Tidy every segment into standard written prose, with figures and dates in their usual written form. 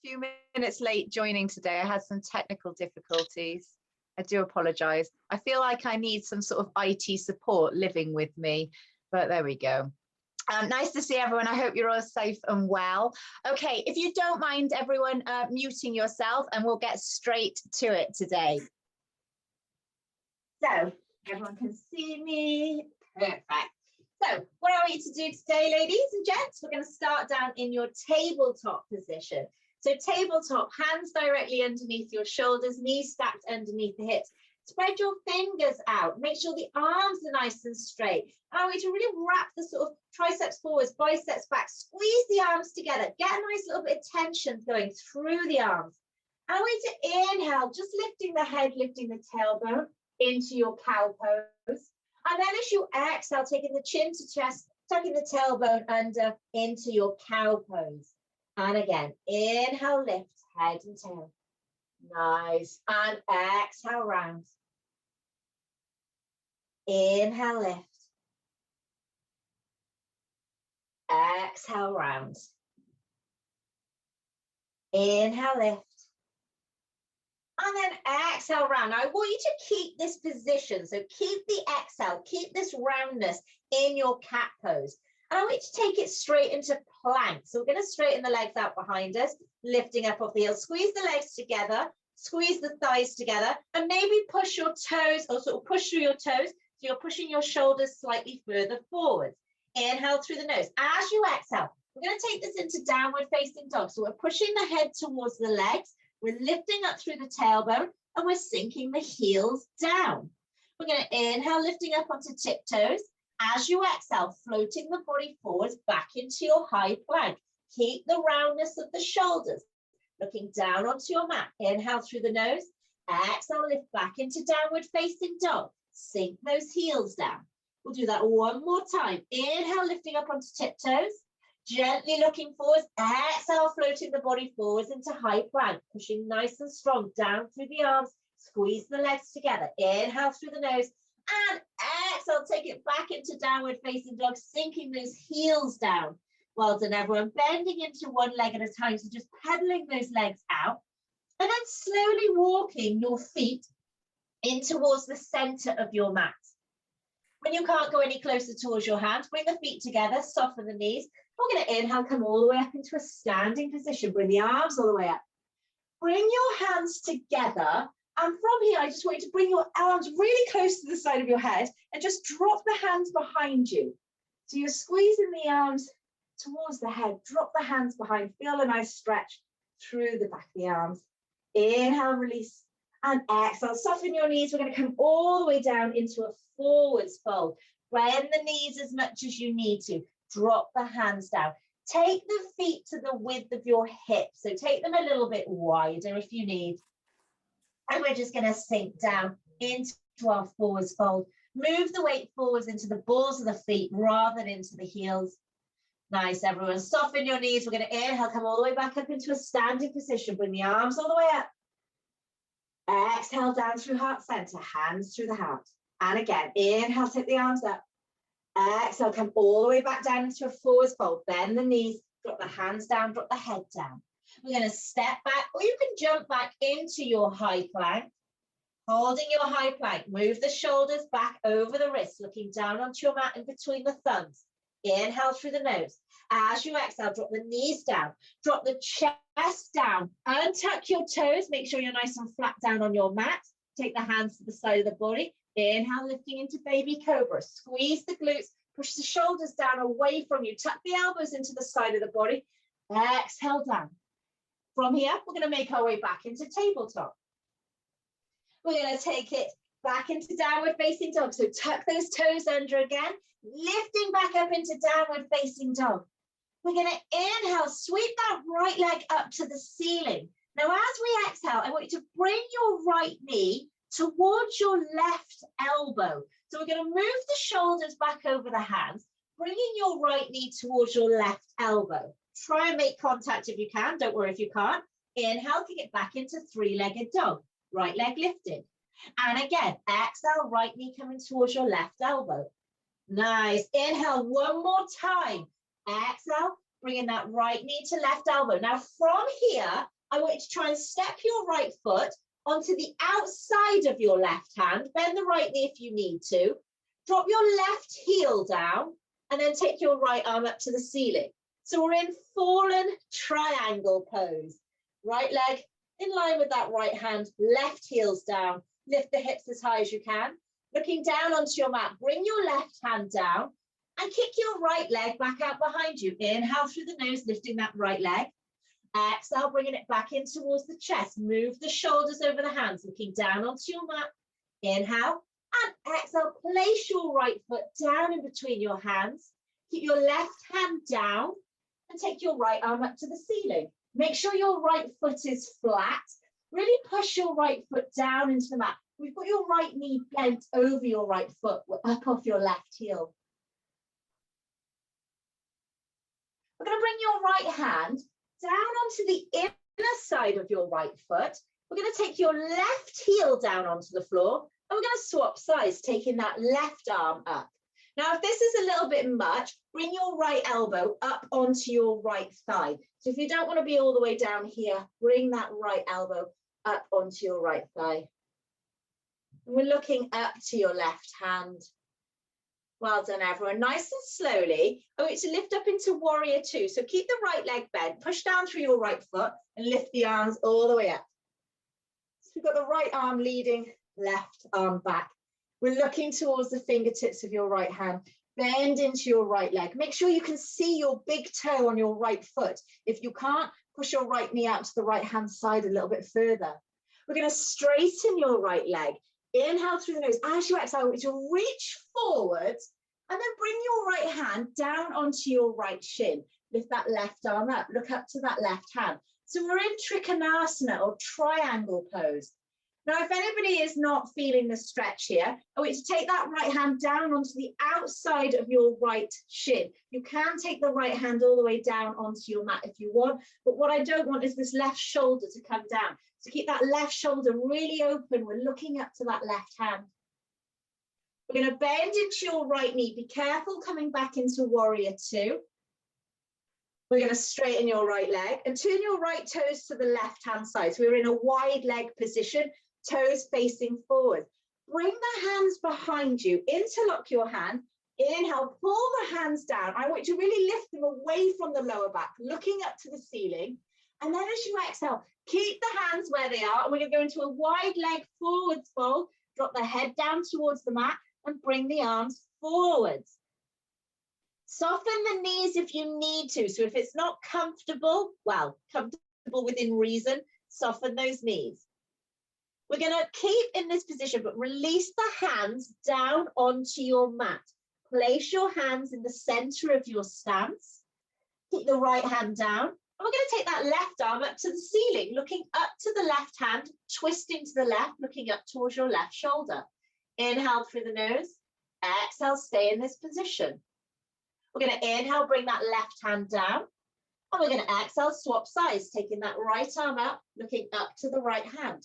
few minutes late joining today. I had some technical difficulties. I do apologize. I feel like I need some sort of IT support living with me, but there we go. Nice to see everyone. I hope you're all safe and well. Okay, if you don't mind everyone muting yourself, and we'll get straight to it today. So everyone can see me. Perfect. So what I want you to do today, ladies and gents, we're going to start down in your tabletop position. So tabletop, hands directly underneath your shoulders, knees stacked underneath the hips. Spread your fingers out. Make sure the arms are nice and straight. And I want you to really wrap the sort of triceps forwards, biceps back. Squeeze the arms together. Get a nice little bit of tension going through the arms. And I want you to inhale, just lifting the head, lifting the tailbone into your cow pose. And then as you exhale, taking the chin to chest, tucking the tailbone under into your cow pose. And again, inhale, lift, head and tail. Nice. And exhale, round. Inhale, lift. Exhale, round. Inhale, lift. And then exhale, round. Now, I want you to keep this position. So keep the exhale, keep this roundness in your cat pose. And I want you to take it straight into plank. So we're going to straighten the legs out behind us, lifting up off the heels. Squeeze the legs together, squeeze the thighs together, and maybe push your toes, or sort of push through your toes. So you're pushing your shoulders slightly further forward. Inhale through the nose. As you exhale, we're going to take this into downward facing dog. So we're pushing the head towards the legs. We're lifting up through the tailbone, and we're sinking the heels down. We're going to inhale, lifting up onto tiptoes. As you exhale, floating the body forwards back into your high plank. Keep the roundness of the shoulders. Looking down onto your mat. Inhale through the nose. Exhale, lift back into downward facing dog. Sink those heels down. We'll do that one more time. Inhale, lifting up onto tiptoes. Gently looking forwards. Exhale, floating the body forwards into high plank. Pushing nice and strong down through the arms. Squeeze the legs together. Inhale through the nose. And exhale, take it back into downward facing dog, sinking those heels down. Well done, everyone. Bending into one leg at a time. So just pedaling those legs out. And then slowly walking your feet in towards the center of your mat. When you can't go any closer towards your hands, bring the feet together, soften the knees. We're going to inhale, come all the way up into a standing position. Bring the arms all the way up. Bring your hands together. And from here, I just want you to bring your arms really close to the side of your head and just drop the hands behind you. So you're squeezing the arms towards the head. Drop the hands behind. Feel a nice stretch through the back of the arms. Inhale, release. And exhale, soften your knees. We're going to come all the way down into a forwards fold. Bend the knees as much as you need to. Drop the hands down. Take the feet to the width of your hips. So take them a little bit wider if you need. And we're just going to sink down into our forwards fold. Move the weight forwards into the balls of the feet rather than into the heels. Nice, everyone. Soften your knees. We're going to inhale, come all the way back up into a standing position. Bring the arms all the way up. Exhale down through heart center, hands through the heart. And again, inhale, take the arms up. Exhale, come all the way back down into a forwards fold. Bend the knees, drop the hands down, drop the head down. We're going to step back, or you can jump back into your high plank. Holding your high plank, move the shoulders back over the wrists, looking down onto your mat in between the thumbs. Inhale through the nose. As you exhale, drop the knees down, drop the chest down, untuck your toes, make sure you're nice and flat down on your mat. Take the hands to the side of the body. Inhale, lifting into baby cobra. Squeeze the glutes, push the shoulders down away from you. Tuck the elbows into the side of the body. Exhale down. From here, we're going to make our way back into tabletop. We're going to take it back into downward facing dog. So tuck those toes under again, lifting back up into downward facing dog. We're going to inhale, sweep that right leg up to the ceiling. Now, as we exhale, I want you to bring your right knee towards your left elbow. So we're going to move the shoulders back over the hands, bringing your right knee towards your left elbow. Try and make contact if you can. Don't worry if you can't. Inhale, kick it back into three-legged dog. Right leg lifted. And again, exhale, right knee coming towards your left elbow. Nice. Inhale one more time. Exhale, bringing that right knee to left elbow. Now from here, I want you to try and step your right foot onto the outside of your left hand, bend the right knee if you need to, drop your left heel down, and then take your right arm up to the ceiling. So we're in fallen triangle pose. Right leg in line with that right hand, left heels down, lift the hips as high as you can. Looking down onto your mat, bring your left hand down and kick your right leg back out behind you. Inhale through the nose, lifting that right leg. Exhale, bringing it back in towards the chest. Move the shoulders over the hands, looking down onto your mat. Inhale and exhale, place your right foot down in between your hands. Keep your left hand down and take your right arm up to the ceiling. Make sure your right foot is flat. Really push your right foot down into the mat. We've got your right knee bent over your right foot. We're up off your left heel. We're going to bring your right hand down onto the inner side of your right foot. We're going to take your left heel down onto the floor, and we're going to swap sides, taking that left arm up. Now, if this is a little bit much, bring your right elbow up onto your right thigh. So if you don't want to be all the way down here, bring that right elbow up onto your right thigh. And we're looking up to your left hand. Well done, everyone. Nice and slowly, I want you to lift up into warrior two. So keep the right leg bent, push down through your right foot and lift the arms all the way up. So we've got the right arm leading, left arm back. We're looking towards the fingertips of your right hand. Bend into your right leg. Make sure you can see your big toe on your right foot. If you can't, push your right knee out to the right hand side a little bit further. We're going to straighten your right leg. Inhale through the nose. As you exhale, I want you to reach forwards and then bring your right hand down onto your right shin. Lift that left arm up. Look up to that left hand. So we're in Trikonasana or triangle pose. Now, if anybody is not feeling the stretch here, I want you to take that right hand down onto the outside of your right shin. You can take the right hand all the way down onto your mat if you want, but what I don't want is this left shoulder to come down. So keep that left shoulder really open. We're looking up to that left hand. We're going to bend into your right knee. Be careful coming back into warrior two. We're going to straighten your right leg and turn your right toes to the left hand side. So we're in a wide leg position. Toes facing forward. Bring the hands behind you. Interlock your hand. Inhale, pull the hands down. I want you to really lift them away from the lower back, looking up to the ceiling. And then as you exhale, keep the hands where they are. And we're going to go into a wide leg forwards fold. Drop the head down towards the mat and bring the arms forwards. Soften the knees if you need to. So if it's not comfortable, well, comfortable within reason, soften those knees. We're going to keep in this position, but release the hands down onto your mat. Place your hands in the center of your stance. Keep the right hand down. And we're going to take that left arm up to the ceiling, looking up to the left hand, twisting to the left, looking up towards your left shoulder. Inhale through the nose. Exhale, stay in this position. We're going to inhale, bring that left hand down. And we're going to exhale, swap sides, taking that right arm up, looking up to the right hand.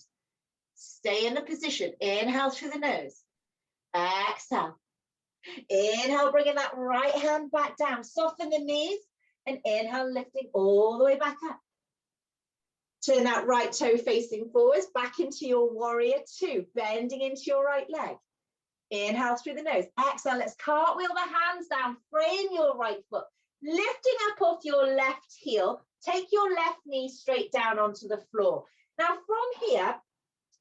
Stay in the position. Inhale through the nose. Exhale. Inhale, bringing that right hand back down. Soften the knees. And inhale, lifting all the way back up. Turn that right toe facing forwards, back into your warrior two, bending into your right leg. Inhale through the nose. Exhale, let's cartwheel the hands down. Frame your right foot. Lifting up off your left heel. Take your left knee straight down onto the floor. Now from here,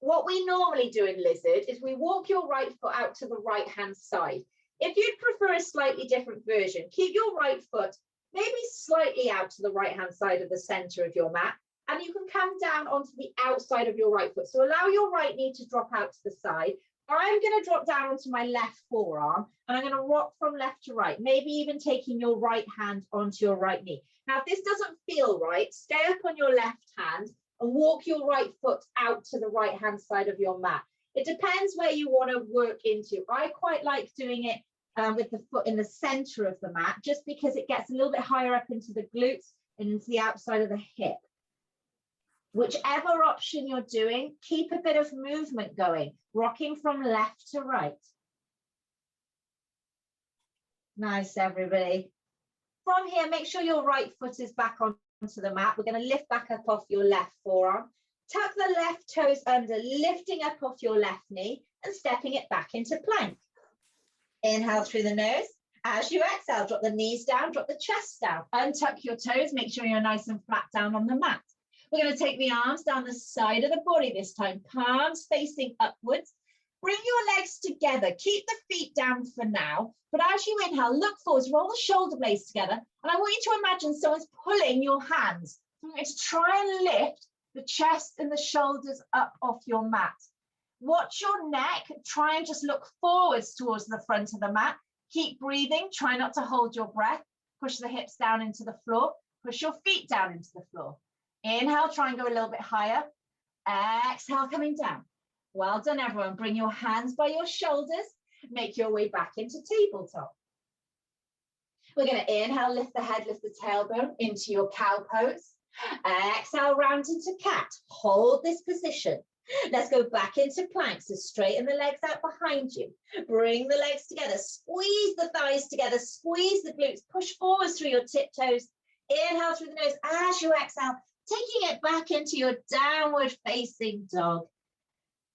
what we normally do in Lizard is we walk your right foot out to the right hand side. If you'd prefer a slightly different version, keep your right foot maybe slightly out to the right hand side of the center of your mat, and you can come down onto the outside of your right foot. So allow your right knee to drop out to the side. I'm going to drop down onto my left forearm and I'm going to rock from left to right, maybe even taking your right hand onto your right knee. Now, if this doesn't feel right, stay up on your left hand and walk your right foot out to the right hand side of your mat. It depends where you want to work into. I quite like doing it with the foot in the center of the mat, just because it gets a little bit higher up into the glutes and into the outside of the hip. Whichever option you're doing, keep a bit of movement going, rocking from left to right. Nice, everybody. From here, make sure your right foot is back onto the mat. We're going to lift back up off your left forearm. Tuck the left toes under, lifting up off your left knee and stepping it back into plank. Inhale through the nose. As you exhale, drop the knees down, drop the chest down. Untuck your toes, make sure you're nice and flat down on the mat. We're going to take the arms down the side of the body this time, palms facing upwards. Bring your legs together, keep the feet down for now, but as you inhale, look forwards, roll the shoulder blades together, and I want you to imagine someone's pulling your hands. So I'm going to try and lift the chest and the shoulders up off your mat. Watch your neck, try and just look forwards towards the front of the mat. Keep breathing, try not to hold your breath. Push the hips down into the floor, push your feet down into the floor. Inhale, try and go a little bit higher. Exhale, coming down. Well done, everyone. Bring your hands by your shoulders. Make your way back into tabletop. We're going to inhale, lift the head, lift the tailbone into your cow pose. Exhale, round into cat. Hold this position. Let's go back into plank. So straighten the legs out behind you. Bring the legs together. Squeeze the thighs together. Squeeze the glutes. Push forwards through your tiptoes. Inhale through the nose. As you exhale, taking it back into your downward facing dog.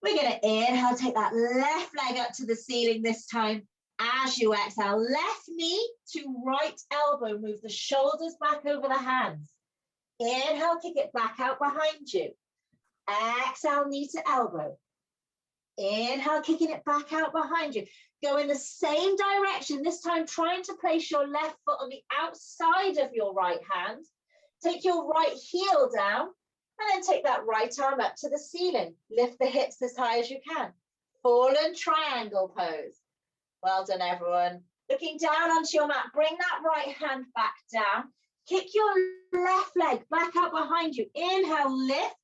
We're going to inhale, take that left leg up to the ceiling this time. As you exhale, left knee to right elbow, move the shoulders back over the hands. Inhale, kick it back out behind you. Exhale, knee to elbow. Inhale, kicking it back out behind you. Go in the same direction, this time trying to place your left foot on the outside of your right hand. Take your right heel down. And then take that right arm up to the ceiling. Lift the hips as high as you can. Fallen triangle pose. Well done, everyone. Looking down onto your mat, bring that right hand back down. Kick your left leg back out behind you. Inhale, lift.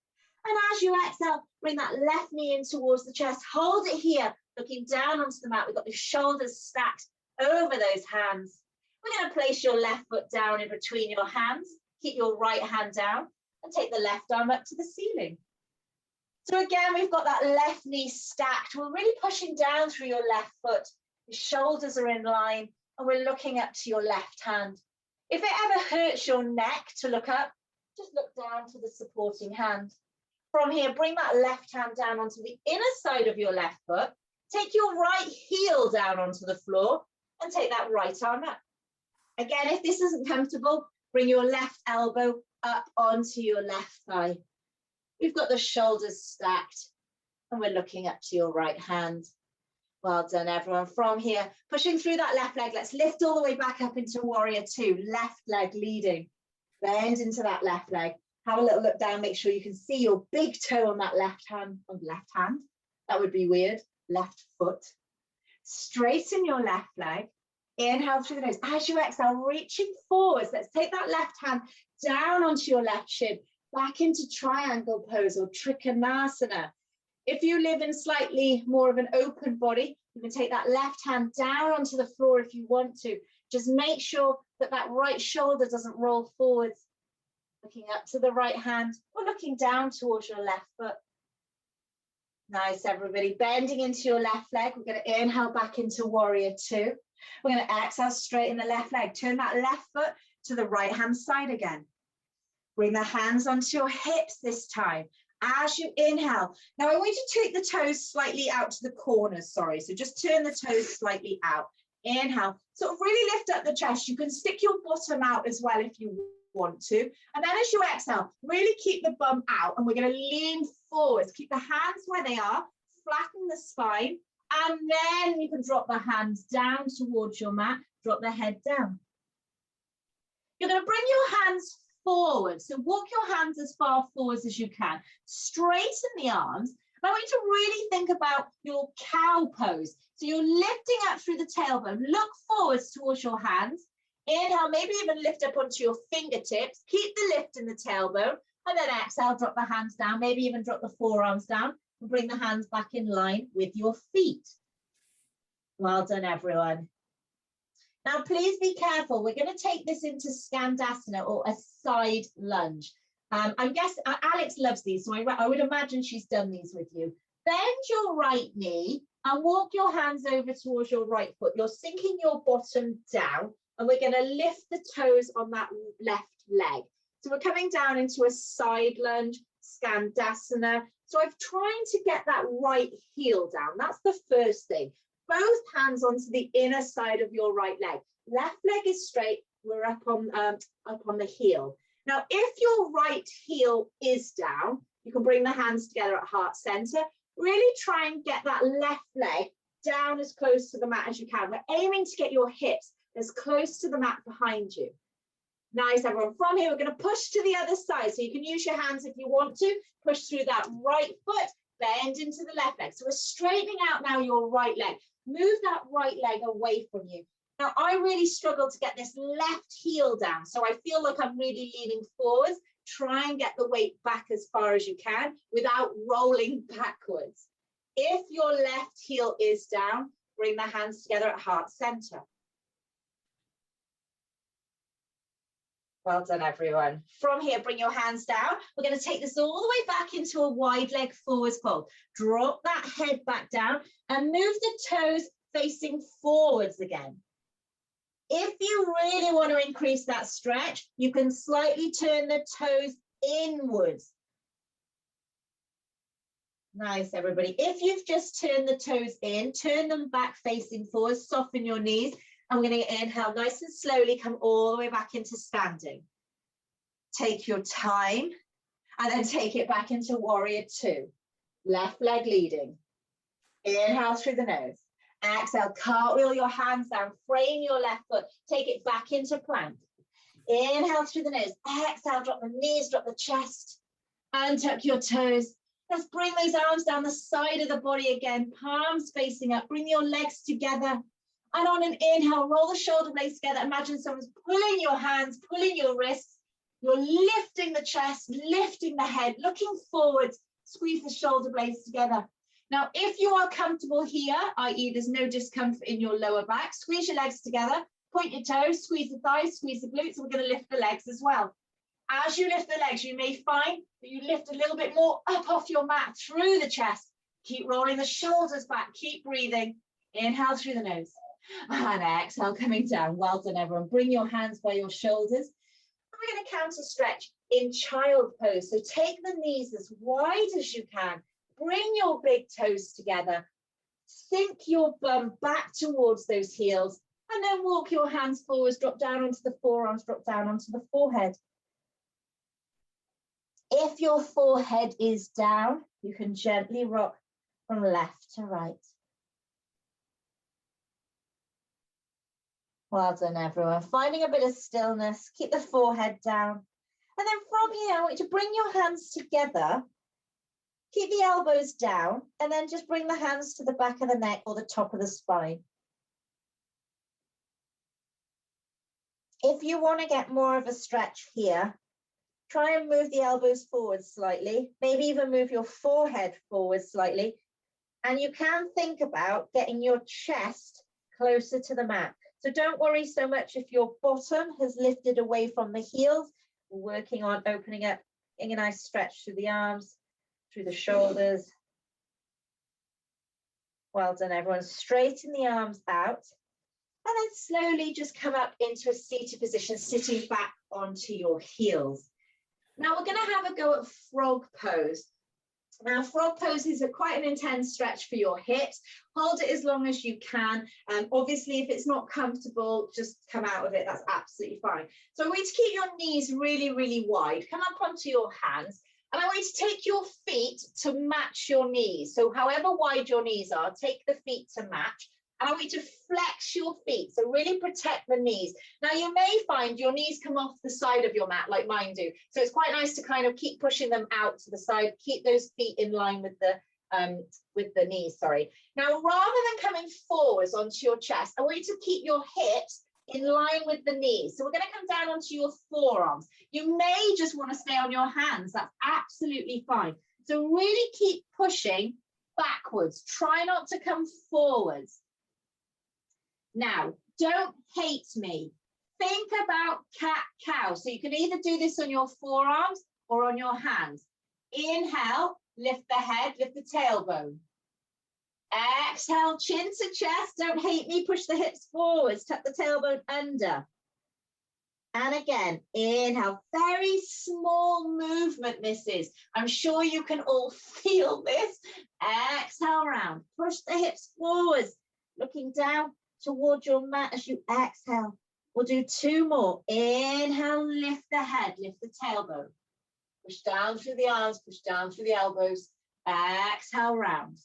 And as you exhale, bring that left knee in towards the chest. Hold it here, looking down onto the mat. We've got the shoulders stacked over those hands. We're going to place your left foot down in between your hands. Keep your right hand down. And take the left arm up to the ceiling. So again, we've got that left knee stacked. We're really pushing down through your left foot. Your shoulders are in line and we're looking up to your left hand. If it ever hurts your neck to look up, just look down to the supporting hand. From here, bring that left hand down onto the inner side of your left foot. Take your right heel down onto the floor and take that right arm up. Again, if this isn't comfortable, bring your left elbow up onto your left thigh. We've got the shoulders stacked and we're looking up to your right hand. Well done, everyone. From here, pushing through that left leg, let's lift all the way back up into warrior two. Left leg leading. Bend into that left leg. Have a little look down, make sure you can see your big toe on that left hand. That would be weird. Left foot. Straighten your left leg. Inhale through the nose. As you exhale, reaching forwards. Let's take that left hand down onto your left shin, back into triangle pose or trikonasana. If you live in slightly more of an open body, you can take that left hand down onto the floor if you want to. Just make sure that that right shoulder doesn't roll forwards. Looking up to the right hand or looking down towards your left foot. Nice, everybody. Bending into your left leg. We're going to inhale back into warrior two. We're going to exhale, straighten the left leg. Turn that left foot to the right hand side again. Bring the hands onto your hips this time. As you inhale. Now I want you to take the toes slightly out to the corners, sorry. So just turn the toes slightly out. Inhale. Sort of really lift up the chest. You can stick your bottom out as well if you want to. And then as you exhale, really keep the bum out. And we're going to lean forwards. Keep the hands where they are. Flatten the spine. And then you can drop the hands down towards your mat. Drop the head down. You're going to bring your hands forward. So walk your hands as far forwards as you can. Straighten the arms. I want you to really think about your cow pose. So you're lifting up through the tailbone. Look forwards towards your hands. Inhale, maybe even lift up onto your fingertips. Keep the lift in the tailbone. And then exhale, drop the hands down. Maybe even drop the forearms down. And bring the hands back in line with your feet. Well done, everyone. Now, please be careful. We're going to take this into Skandasana or a side lunge. I guess Alex loves these, so I would imagine she's done these with you. Bend your right knee and walk your hands over towards your right foot. You're sinking your bottom down. and we're going to lift the toes on that left leg. So we're coming down into a side lunge, Skandasana. So I'm trying to get that right heel down. That's the first thing. Both hands onto the inner side of your right leg. Left leg is straight. We're up on the heel. Now, if your right heel is down, you can bring the hands together at heart center. Really try and get that left leg down as close to the mat as you can. We're aiming to get your hips as close to the mat behind you. Nice, everyone. From here, we're going to push to the other side. So you can use your hands if you want to. Push through that right foot, bend into the left leg. So we're straightening out now your right leg. Move that right leg away from you. Now, I really struggle to get this left heel down. So I feel like I'm really leaning forwards. Try and get the weight back as far as you can without rolling backwards. If your left heel is down, bring the hands together at heart center. Well done, everyone. From here, bring your hands down. We're going to take this all the way back into a wide leg forwards fold. Drop that head back down and move the toes facing forwards again. If you really want to increase that stretch, you can slightly turn the toes inwards. Nice, everybody. If you've just turned the toes in, turn them back facing forwards, soften your knees. And we're going to inhale nice and slowly, come all the way back into standing. Take your time and then take it back into warrior two. Left leg leading. Inhale through the nose. Exhale, cartwheel your hands down, frame your left foot, take it back into plank. Inhale through the nose. Exhale, drop the knees, drop the chest. Untuck your toes. Let's bring those arms down the side of the body again, palms facing up. Bring your legs together. And on an inhale, roll the shoulder blades together. Imagine someone's pulling your hands, pulling your wrists. You're lifting the chest, lifting the head, looking forwards. Squeeze the shoulder blades together. Now, if you are comfortable here, i.e. there's no discomfort in your lower back, squeeze your legs together, point your toes, squeeze the thighs, squeeze the glutes. We're going to lift the legs as well. As you lift the legs, you may find that you lift a little bit more up off your mat through the chest. Keep rolling the shoulders back. Keep breathing. Inhale through the nose. And exhale, coming down. Well done, everyone. Bring your hands by your shoulders. We're going to counter stretch in child pose. So take the knees as wide as you can. Bring your big toes together. Sink your bum back towards those heels. And then walk your hands forwards, drop down onto the forearms, drop down onto the forehead. If your forehead is down, you can gently rock from left to right. Well done, everyone. Finding a bit of stillness, keep the forehead down. And then from here, I want you to bring your hands together. Keep the elbows down, and then just bring the hands to the back of the neck or the top of the spine. If you want to get more of a stretch here, try and move the elbows forward slightly, maybe even move your forehead forward slightly. And you can think about getting your chest closer to the mat. So don't worry so much if your bottom has lifted away from the heels. We're working on opening up, getting a nice stretch through the arms, through the shoulders. Well done, everyone. Straighten the arms out. And then slowly just come up into a seated position, sitting back onto your heels. Now we're going to have a go at frog pose. Now, frog pose is quite an intense stretch for your hips. Hold it as long as you can. Obviously, if it's not comfortable, just come out of it. That's absolutely fine. So I want you to keep your knees really, really wide. Come up onto your hands. And I want you to take your feet to match your knees. So however wide your knees are, take the feet to match. And I want you to flex your feet, so really protect the knees. Now, you may find your knees come off the side of your mat like mine do. So it's quite nice to kind of keep pushing them out to the side, keep those feet in line with the knees, sorry. Now, rather than coming forwards onto your chest, I want you to keep your hips in line with the knees. So we're going to come down onto your forearms. You may just want to stay on your hands. That's absolutely fine. So really keep pushing backwards. Try not to come forwards. Now, don't hate me. Think about cat-cow. So you can either do this on your forearms or on your hands. Inhale, lift the head, lift the tailbone. Exhale, chin to chest. Don't hate me. Push the hips forwards, tuck the tailbone under. And again, inhale, very small movement, misses. I'm sure you can all feel this. Exhale round, push the hips forwards, looking down towards your mat as you exhale. We'll do 2 more. Inhale, lift the head, lift the tailbone. Push down through the arms, push down through the elbows. Exhale round.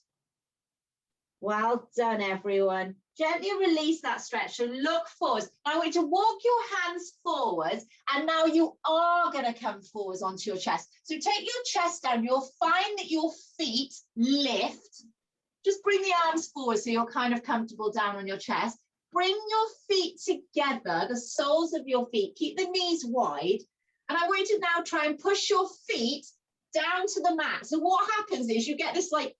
Well done, everyone. Gently release that stretch and look forwards. Now I want you to walk your hands forwards, and now you are going to come forwards onto your chest. So take your chest down. You'll find that your feet lift. Just bring the arms forward so you're kind of comfortable down on your chest. Bring your feet together, the soles of your feet. Keep the knees wide. And I want you to now try and push your feet down to the mat. So what happens is you get this like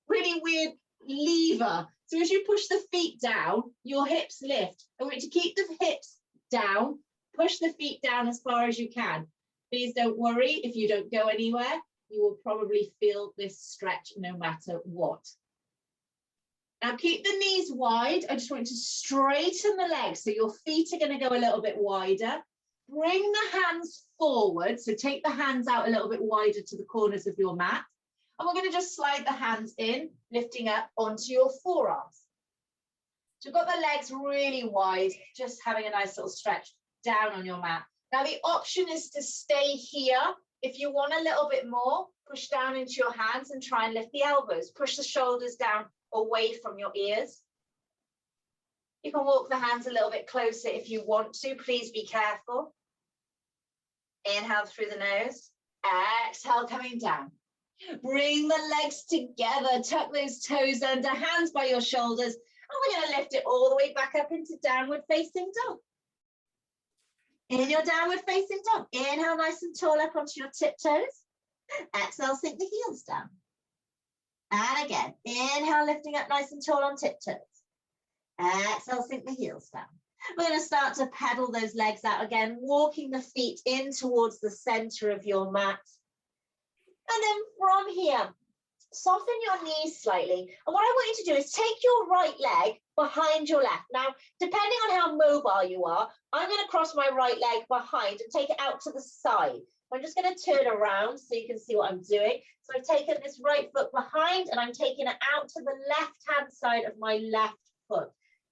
really weird lever. So as you push the feet down, your hips lift. I want you to keep the hips down, push the feet down as far as you can. Please don't worry if you don't go anywhere. You will probably feel this stretch no matter what. Now keep the knees wide. I just want you to straighten the legs. So your feet are going to go a little bit wider. Bring the hands forward. So take the hands out a little bit wider to the corners of your mat. And we're going to just slide the hands in, lifting up onto your forearms. So you've got the legs really wide, just having a nice little stretch down on your mat. Now the option is to stay here. If you want a little bit more, push down into your hands and try and lift the elbows. Push the shoulders down away from your ears. You can walk the hands a little bit closer if you want to. Please be careful. Inhale through the nose. Exhale, coming down. Bring the legs together. Tuck those toes under, hands by your shoulders. And we're going to lift it all the way back up into downward facing dog. In your downward facing dog. Inhale nice and tall up onto your tiptoes. Exhale, sink the heels down. And again, inhale, lifting up nice and tall on tiptoes. Exhale, sink the heels down. We're going to start to pedal those legs out again, walking the feet in towards the center of your mat. And then from here, soften your knees slightly. And what I want you to do is take your right leg behind your left. Now, depending on how mobile you are, I'm going to cross my right leg behind and take it out to the side. I'm just going to turn around so you can see what I'm doing. So I've taken this right foot behind and I'm taking it out to the left-hand side of my left foot.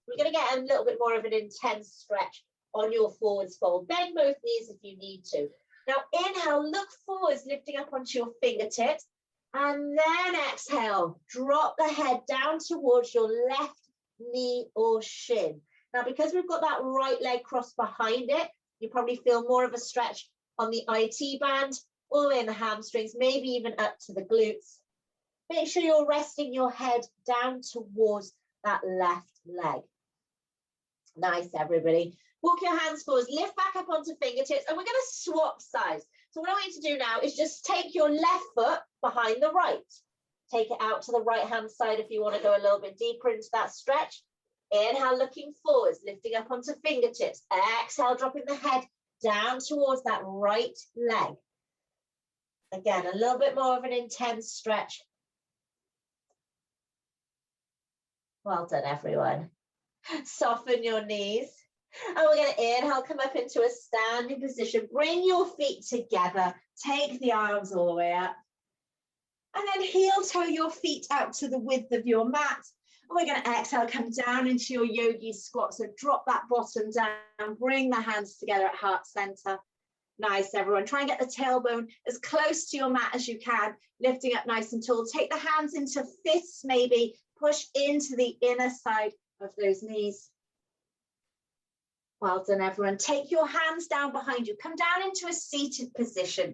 We're going to get a little bit more of an intense stretch on your forwards fold. Bend both knees if you need to. Now inhale, look forwards, lifting up onto your fingertips. And then exhale, drop the head down towards your left knee or shin. Now, because we've got that right leg crossed behind it, you probably feel more of a stretch on the IT band, all the way in the hamstrings, maybe even up to the glutes. Make sure you're resting your head down towards that left leg. Nice, everybody. Walk your hands forwards, lift back up onto fingertips, and we're going to swap sides. So what I want you to do now is just take your left foot behind the right. Take it out to the right-hand side if you want to go a little bit deeper into that stretch. Inhale, looking forwards, lifting up onto fingertips. Exhale, dropping the head down towards that right leg. Again, a little bit more of an intense stretch. Well done, everyone. Soften your knees. And we're going to inhale, come up into a standing position. Bring your feet together. Take the arms all the way up. And then heel toe your feet out to the width of your mat. And we're going to exhale, come down into your yogi squat. So drop that bottom down. Bring the hands together at heart center. Nice, everyone. Try and get the tailbone as close to your mat as you can. Lifting up nice and tall. Take the hands into fists maybe. Push into the inner side of those knees. Well done, everyone. Take your hands down behind you. Come down into a seated position.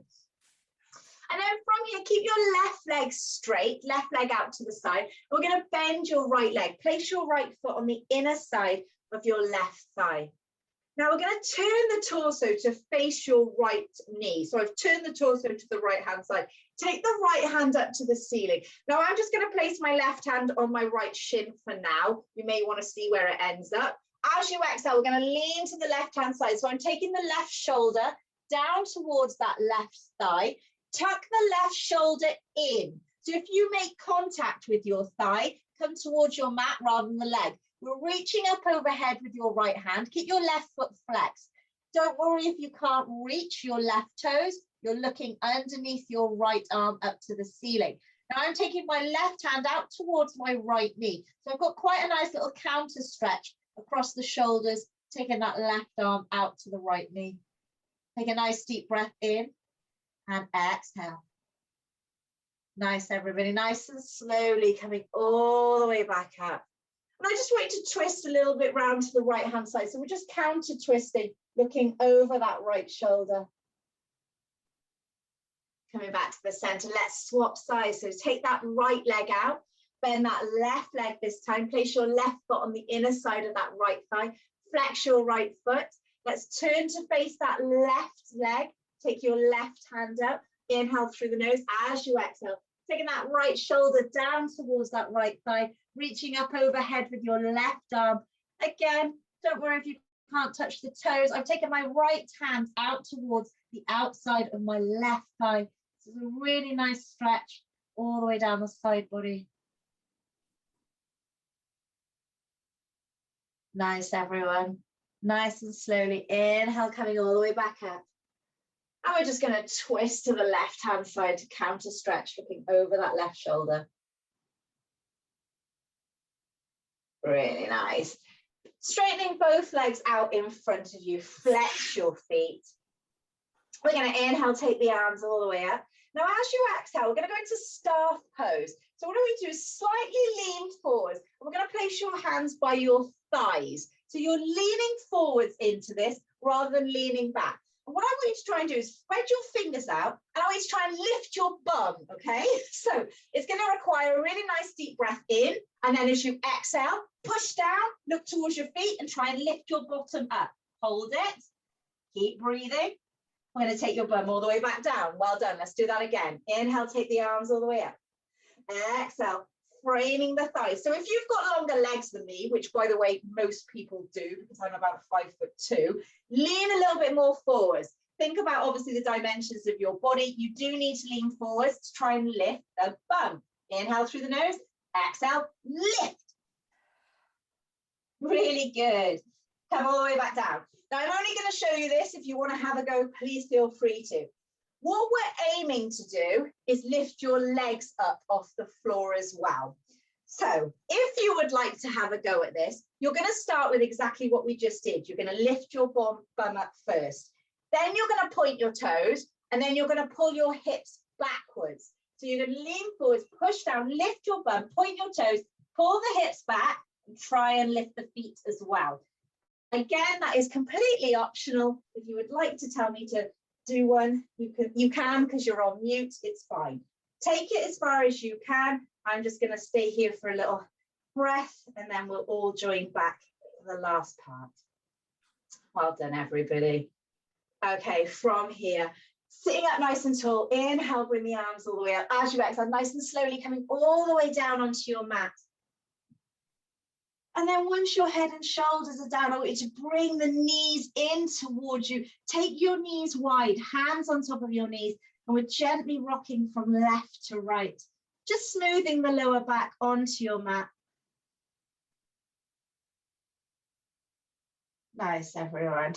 And then from here, keep your left leg straight, left leg out to the side. We're going to bend your right leg. Place your right foot on the inner side of your left thigh. Now we're going to turn the torso to face your right knee. So I've turned the torso to the right-hand side. Take the right hand up to the ceiling. Now I'm just going to place my left hand on my right shin for now. You may want to see where it ends up. As you exhale, we're going to lean to the left-hand side. So I'm taking the left shoulder down towards that left thigh. Tuck the left shoulder in. So if you make contact with your thigh, come towards your mat rather than the leg. We're reaching up overhead with your right hand. Keep your left foot flexed. Don't worry if you can't reach your left toes. You're looking underneath your right arm up to the ceiling. Now I'm taking my left hand out towards my right knee. So I've got quite a nice little counter stretch across the shoulders, taking that left arm out to the right knee. Take a nice deep breath in and exhale. Nice, everybody. Nice and slowly coming all the way back up. And I just want you to twist a little bit round to the right hand side. So we're just counter twisting, looking over that right shoulder. Coming back to the center, let's swap sides. So take that right leg out, bend that left leg this time. Place your left foot on the inner side of that right thigh. Flex your right foot. Let's turn to face that left leg. Take your left hand up. Inhale through the nose as you exhale. Taking that right shoulder down towards that right thigh. Reaching up overhead with your left arm. Again, don't worry if you can't touch the toes. I've taken my right hand out towards the outside of my left thigh. This is a really nice stretch all the way down the side body. Nice, everyone. Nice and slowly. Inhale, coming all the way back up. And we're just going to twist to the left-hand side to counter stretch, looking over that left shoulder. Really nice. Straightening both legs out in front of you. Flex your feet. We're going to inhale, take the arms all the way up. Now, as you exhale, we're going to go into staff pose. So what we do is slightly lean forwards. We're going to place your hands by your thighs. So you're leaning forwards into this rather than leaning back. And what I want you to try and do is spread your fingers out, and I want you to try and lift your bum, okay? So it's going to require a really nice deep breath in, and then as you exhale, push down, look towards your feet, and try and lift your bottom up. Hold it. Keep breathing. I'm going to take your bum all the way back down. Well done. Let's do that again. Inhale, take the arms all the way up. Exhale, framing the thighs. So if you've got longer legs than me, which by the way, most people do, because I'm about 5'2", lean a little bit more forwards. Think about obviously the dimensions of your body. You do need to lean forwards to try and lift the bum. Inhale through the nose, exhale, lift. Really good. Come all the way back down. Now I'm only going to show you this. If you want to have a go, please feel free to. What we're aiming to do is lift your legs up off the floor as well. So if you would like to have a go at this, you're going to start with exactly what we just did. You're going to lift your bum up first. Then you're going to point your toes, and then you're going to pull your hips backwards. So you're going to lean forwards, push down, lift your bum, point your toes, pull the hips back, and try and lift the feet as well. Again, that is completely optional. If you would like to tell me to do one, you can because you're on mute, it's fine. Take it as far as you can. I'm just going to stay here for a little breath, and then we'll all join back for the last part. Well done, everybody. Okay, from here, sitting up nice and tall, inhale, bring the arms all the way up. As you exhale, nice and slowly coming all the way down onto your mat. And then once your head and shoulders are down, I want you to bring the knees in towards you. Take your knees wide, hands on top of your knees, and we're gently rocking from left to right, just smoothing the lower back onto your mat. Nice, everyone.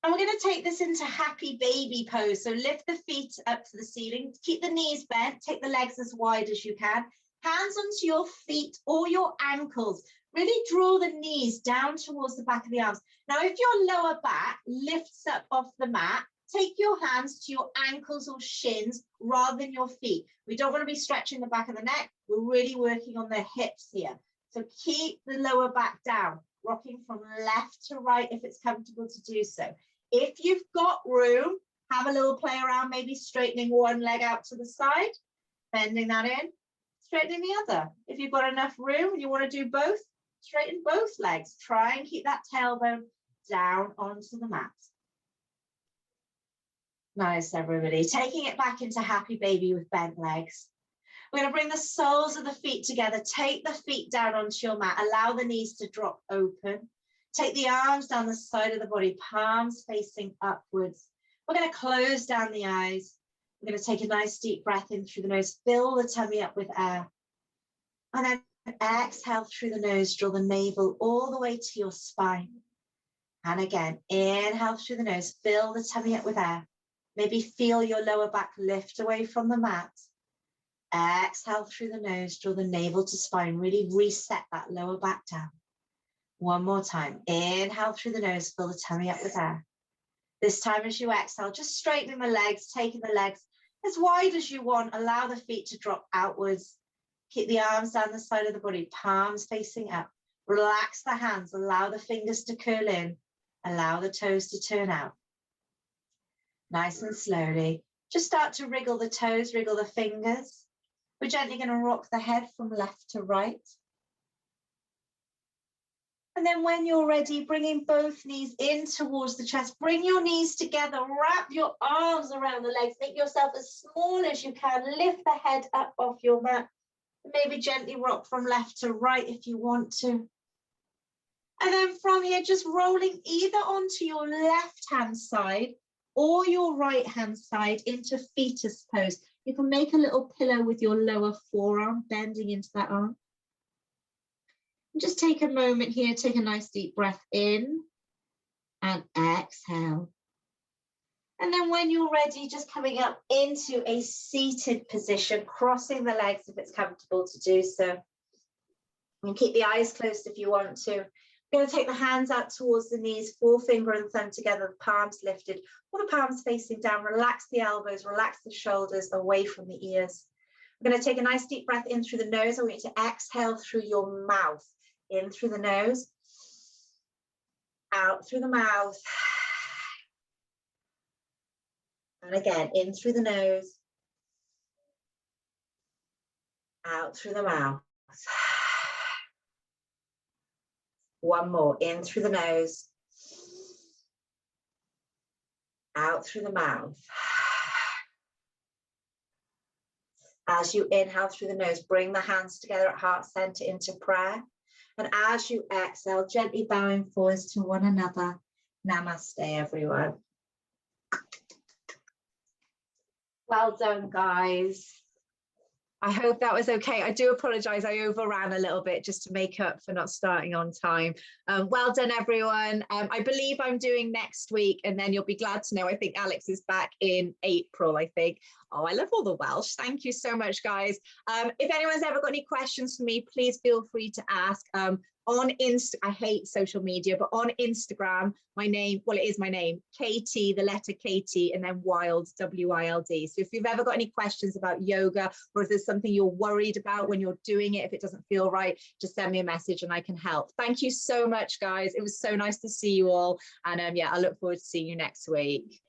And we're going to take this into happy baby pose. So lift the feet up to the ceiling, keep the knees bent, take the legs as wide as you can, hands onto your feet or your ankles. Really draw the knees down towards the back of the arms. Now, if your lower back lifts up off the mat, take your hands to your ankles or shins rather than your feet. We don't want to be stretching the back of the neck. We're really working on the hips here. So keep the lower back down, rocking from left to right if it's comfortable to do so. If you've got room, have a little play around, maybe straightening one leg out to the side, bending that in, straightening the other. If you've got enough room and you want to do both, straighten both legs. Try and keep that tailbone down onto the mat. Nice, everybody. Taking it back into happy baby with bent legs. We're going to bring the soles of the feet together. Take the feet down onto your mat. Allow the knees to drop open. Take the arms down the side of the body, palms facing upwards. We're going to close down the eyes. We're going to take a nice deep breath in through the nose. Fill the tummy up with air. And then exhale through the nose, draw the navel all the way to your spine. And again, inhale through the nose, fill the tummy up with air. Maybe feel your lower back lift away from the mat. Exhale through the nose, draw the navel to spine, really reset that lower back down. One more time, inhale through the nose, fill the tummy up with air. This time as you exhale, just straightening the legs, taking the legs as wide as you want, allow the feet to drop outwards. Keep the arms down the side of the body, palms facing up. Relax the hands, allow the fingers to curl in, allow the toes to turn out. Nice and slowly, just start to wriggle the toes, wriggle the fingers. We're gently going to rock the head from left to right. And then when you're ready, bringing both knees in towards the chest, bring your knees together, wrap your arms around the legs, make yourself as small as you can, lift the head up off your mat, maybe gently rock from left to right if you want to. And then from here, just rolling either onto your left-hand side or your right-hand side into fetus pose. You can make a little pillow with your lower forearm, bending into that arm. And just take a moment here, take a nice deep breath in and exhale. And then when you're ready, just coming up into a seated position, crossing the legs if it's comfortable to do so. You can keep the eyes closed if you want to. We're going to take the hands out towards the knees, forefinger and thumb together, the palms lifted, or the palms facing down. Relax the elbows, relax the shoulders away from the ears. We're going to take a nice deep breath in through the nose. I want you to exhale through your mouth. In through the nose, out through the mouth. And again, in through the nose, out through the mouth. One more, in through the nose, out through the mouth. As you inhale through the nose, bring the hands together at heart center into prayer. And as you exhale, gently bowing forwards to one another. Namaste, everyone. Well done, guys. I hope that was okay. I do apologize. I overran a little bit just to make up for not starting on time. Well done, everyone. I believe I'm doing next week, and then you'll be glad to know I think Alex is back in April, I think. Oh, I love all the Welsh. Thank you so much, guys. If anyone's ever got any questions for me, please feel free to ask. On I hate social media, but on Instagram, my name, well, it is my name, KT, the letter KT, and then Wild, W-I-L-D. So if you've ever got any questions about yoga, or if there's something you're worried about when you're doing it, if it doesn't feel right, just send me a message and I can help. Thank you so much, guys. It was so nice to see you all. And yeah, I look forward to seeing you next week.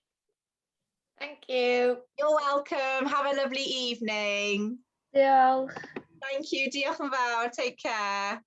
Thank you. You're welcome. Have a lovely evening. Diolch. Thank you. Diolch yn fawr. Take care.